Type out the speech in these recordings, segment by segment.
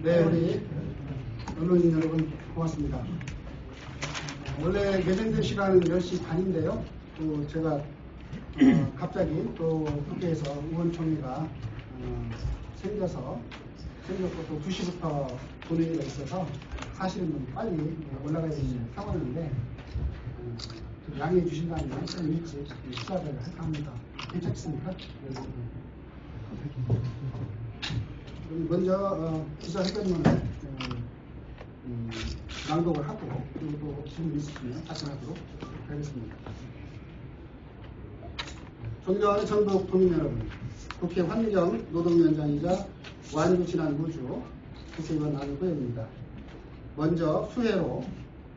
네, 우리 언론인 여러분 고맙습니다. 원래 예정된 시간은 10시 반인데요. 또 제가 갑자기 또 국회에서 의원총회가 생겼고 또 2시부터 본회의가 있어서 사실은 빨리 올라가야 되는 상황인데 양해해 주신다면 좀 일찍 시작을 할까 합니다. 괜찮습니까? 먼저 기자회견문을 낭독을 하고 그리고 또 질문 있으시면 답변하도록 하겠습니다. 존경하는 전국 국민 여러분, 국회 환경노동위원장이자 완주진안무주 국회의원 안고영입니다. 먼저 수해로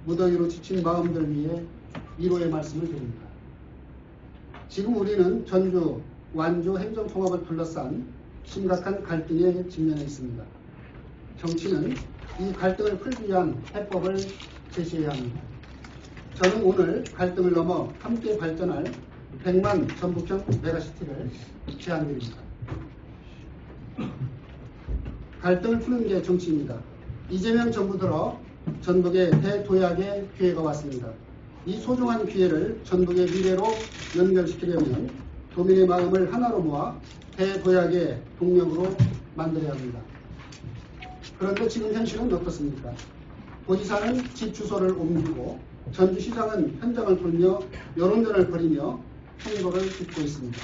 무더위로 지친 마음들 위해 위로의 말씀을 드립니다. 지금 우리는 전주, 완주 행정통합을 둘러싼 심각한 갈등에 직면해 있습니다. 정치는 이 갈등을 풀기 위한 해법을 제시해야 합니다. 저는 오늘 갈등을 넘어 함께 발전할 100만 전북형 메가시티를 제안드립니다. 갈등을 푸는 게 정치입니다. 이재명 정부 들어 전북에 대도약의 기회가 왔습니다. 이 소중한 기회를 전북의 미래로 연결시키려면 도민의 마음을 하나로 모아 대도약의 동력으로 만들어야 합니다. 그런데 지금 현실은 어떻습니까? 도지사는 집 주소를 옮기고 전주시장은 현장을 돌며 여론전을 벌이며 행보를 빚고 있습니다.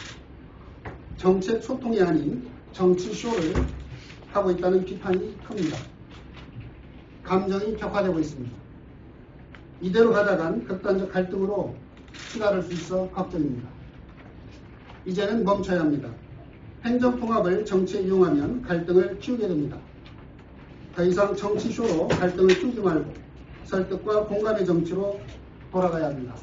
정책 소통이 아닌 정치 쇼를 하고 있다는 비판이 큽니다. 감정이 격화되고 있습니다. 이대로 가다간 극단적 갈등으로 치달을 수 있어 걱정입니다. 이제는 멈춰야 합니다. 행정통합을 정치에 이용하면 갈등을 키우게 됩니다. 더 이상 정치쇼로 갈등을 키우지 말고 설득과 공감의 정치로 돌아가야 합니다.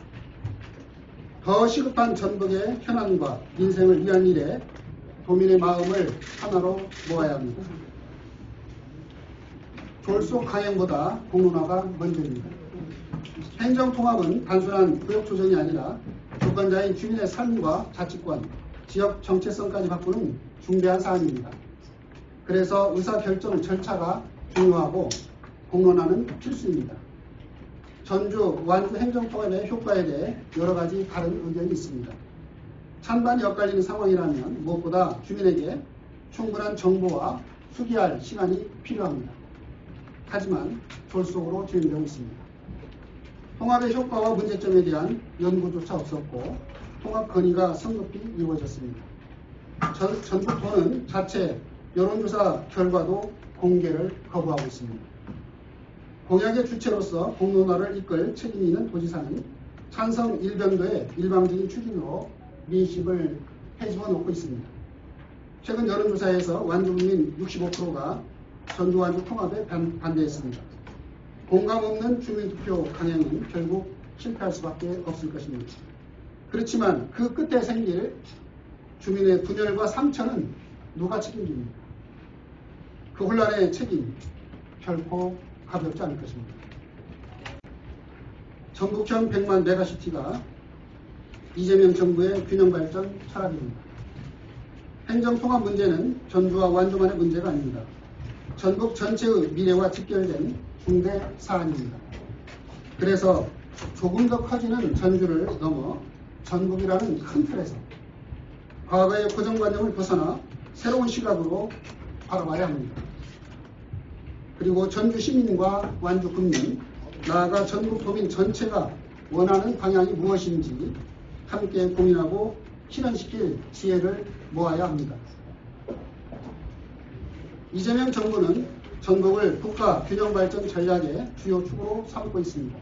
더 시급한 전북의 현안과 민생을 위한 일에 도민의 마음을 하나로 모아야 합니다. 졸속 강행보다 공론화가 먼저입니다. 행정통합은 단순한 구역조정이 아니라 주권자인 주민의 삶과 가치관, 지역 정체성까지 바꾸는 중대한 사안입니다. 그래서 의사결정 절차가 중요하고 공론화는 필수입니다. 전주, 완주 행정통합의 효과에 대해 여러 가지 다른 의견이 있습니다. 찬반이 엇갈리는 상황이라면 무엇보다 주민에게 충분한 정보와 수기할 시간이 필요합니다. 하지만 졸속으로 진행되고 있습니다. 통합의 효과와 문제점에 대한 연구조차 없었고 통합 건의가 성급히 이루어졌습니다. 전북도는 자체 여론조사 결과도 공개를 거부하고 있습니다. 공약의 주체로서 공론화를 이끌 책임이 있는 도지사는 찬성 일변도의 일방적인 추진으로 민심을 헤집어 놓고 있습니다. 최근 여론조사에서 완주국민 65%가 전주 완주 통합에 반대했습니다. 공감 없는 주민투표 강행은 결국 실패할 수밖에 없을 것입니다. 그렇지만 그 끝에 생길 주민의 분열과 상처는 누가 책임집니까? 그 혼란의 책임 결코 가볍지 않을 것입니다. 전북형 100만 메가시티가 이재명 정부의 균형발전 철학입니다. 행정통합 문제는 전주와 완주만의 문제가 아닙니다. 전북 전체의 미래와 직결된 중대 사안입니다. 그래서 조금 더 커지는 전주를 넘어 전북이라는 큰 틀에서 과거의 고정관념을 벗어나 새로운 시각으로 바라봐야 합니다. 그리고 전주 시민과 완주 국민, 나아가 전국 도민 전체가 원하는 방향이 무엇인지 함께 고민하고 실현시킬 지혜를 모아야 합니다. 이재명 정부는 전북을 국가 균형발전 전략의 주요 축으로 삼고 있습니다.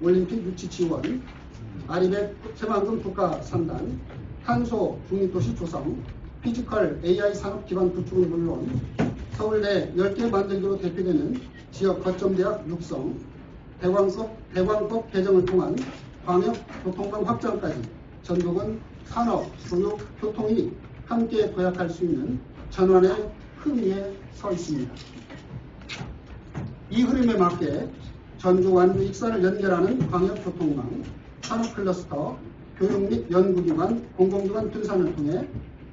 올림픽 유치 지원, 아리백 새만금 국가 3단, 탄소 중립도시 조성, 피지컬 AI 산업 기반 구축은 물론 서울대 10개 만들기로 대표되는 지역 거점대학 육성, 대광법 개정을 통한 광역 교통망 확장까지 전북은 산업, 교육, 교통이 함께 도약할 수 있는 전환의 흐름에 서 있습니다. 이 흐름에 맞게 전주, 완주, 익산을 연결하는 광역교통망, 산업클러스터, 교육 및 연구기관, 공공기관 분산을 통해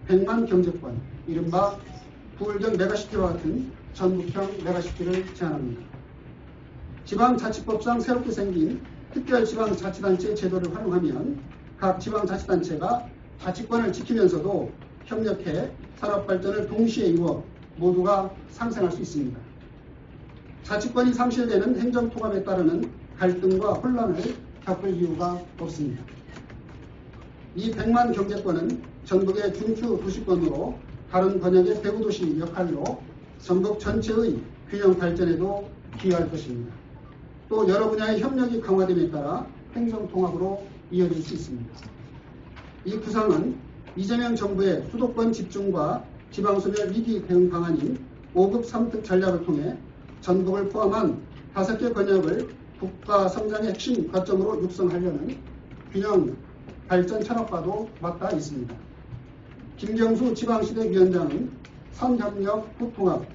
100만 경제권, 이른바 부울경 메가시티와 같은 전북형 메가시티를 제안합니다. 지방자치법상 새롭게 생긴 특별지방자치단체 제도를 활용하면 각 지방자치단체가 자치권을 지키면서도 협력해 산업발전을 동시에 이루어 모두가 상생할 수 있습니다. 자치권이 상실되는 행정통합에 따르는 갈등과 혼란을 겪을 이유가 없습니다. 이 100만 경제권은 전북의 중추 도시권으로 다른 번역의 배후도시 역할로 전북 전체의 균형 발전에도 기여할 것입니다. 또 여러 분야의 협력이 강화됨에 따라 행정통합으로 이어질 수 있습니다. 이 구상은 이재명 정부의 수도권 집중과 지방소멸 위기 대응 방안인 5급 3특 전략을 통해 전북을 포함한 5개 권역을 국가 성장의 핵심 거점으로 육성하려는 균형 발전 철학과도 맞닿아 있습니다. 김경수 지방시대위원장은 선협력 후통합을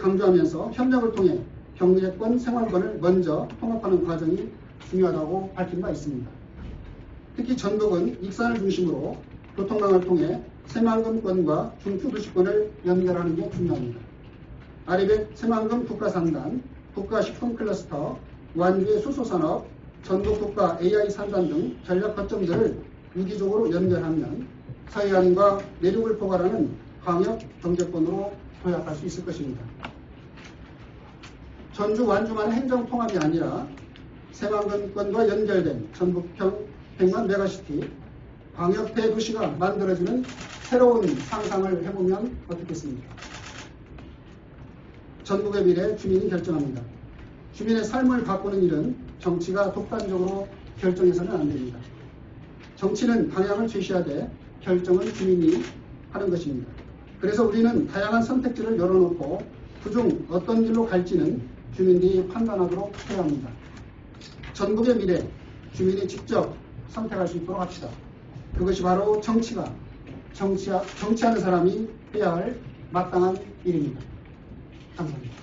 강조하면서 협력을 통해 경제권, 생활권을 먼저 통합하는 과정이 중요하다고 밝힌 바 있습니다. 특히 전북은 익산을 중심으로 교통망을 통해 새만금권과 중추도시권을 연결하는 게 중요합니다. 아리백 새만금 국가산단, 국가식품 클러스터, 완주의 수소산업, 전북국가 AI 산단 등 전략 거점들을 유기적으로 연결하면 서해안과 내륙을 포괄하는 광역 경제권으로 도약할 수 있을 것입니다. 전주 완주만의 행정통합이 아니라 새만금권과 연결된 전북형 100만 메가시티, 광역 대도시가 만들어지는 새로운 상상을 해보면 어떻겠습니까? 전북의 미래 주민이 결정합니다. 주민의 삶을 바꾸는 일은 정치가 독단적으로 결정해서는 안 됩니다. 정치는 방향을 제시하되 결정은 주민이 하는 것입니다. 그래서 우리는 다양한 선택지를 열어놓고 그중 어떤 길로 갈지는 주민들이 판단하도록 해야 합니다. 전북의 미래, 주민이 직접 선택할 수 있도록 합시다. 그것이 바로 정치하는 사람이 해야 할 마땅한 일입니다. 감사합니다.